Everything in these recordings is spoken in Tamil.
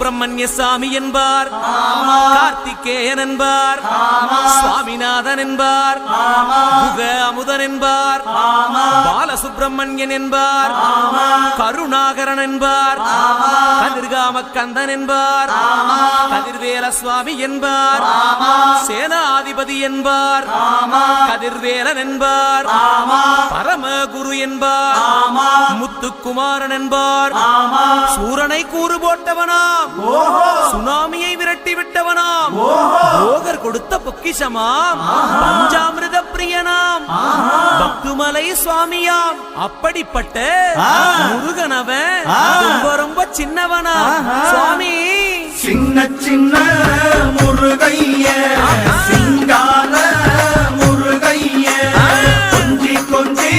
சுப்பிரமணிய சாமி என்பார், கார்த்திகேயன் என்பார், சுவாமிநாதன் என்பார், முக அமுதன் என்பார், பாலசுப்பிரமணியன் என்பார், கருணாகரன் என்பார், கதிர்காம கந்தன் என்பார், கதிர்வேல சுவாமி என்பார், சேனாதிபதி என்பார், கதிர்வேலன் என்பார், பரமகுரு என்பார், முத்துக்குமாரன் என்பார், சூரனை கூறு போட்டவனாம், சுனாமியை விரட்டி விட்டவனாம், போகர் கொடுத்த பொக்கிஷமாம், பஞ்சாமிர்த பிரியனாம், பக்துமலை சுவாமியாம். அப்படிப்பட்ட முருகனவன் ரொம்ப ரொம்ப சின்னவனா சுவாமி. சின்ன சின்ன முருகைய சிங்கார முருகைய, கொஞ்சி கொஞ்சி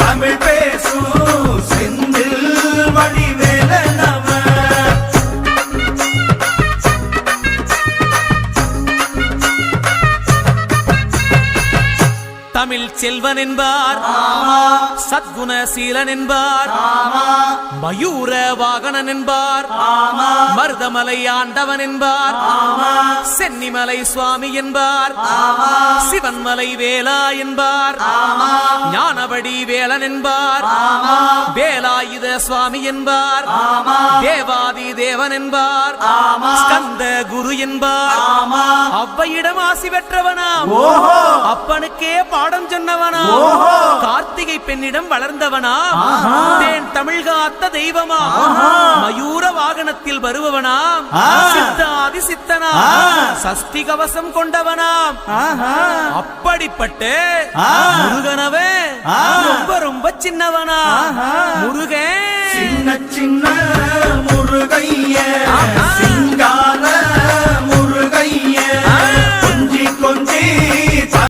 தமிழ் பேசும் செந்தில் வடிவேலனவ. தமிழ் செல்வன் என்பார், சத்குணசீலன் என்பார், மயூர வாகனன் என்பார், மருதமலை ஆண்டவன் என்பார், சென்னிமலை சுவாமி என்பார், சிவன்மலை வேலா என்பார், ஞானபடி வேலன் என்பார், வேலாயுத சுவாமி என்பார், தேவாதி தேவன் என்பார், ஸ்கந்த குரு என்பார், அவ்வையிடம் ஆசி பெற்றவனாம், அப்பனுக்கே பாடம் சொன்னவனா, கார்த்திகை பெண்ணிடம் வளர்ந்தவனா, தேன் தமிழ் காத்த தெய்வமா, மயூர வாகனத்தில் வருபவனாம், சித்தாதி சித்தனா, சஷ்டி கவசம் கொண்டவனாம். அப்படிப்பட்ட முருகனவே ரொம்ப ரொம்ப சின்னவனா. முருகன் சின்ன சின்ன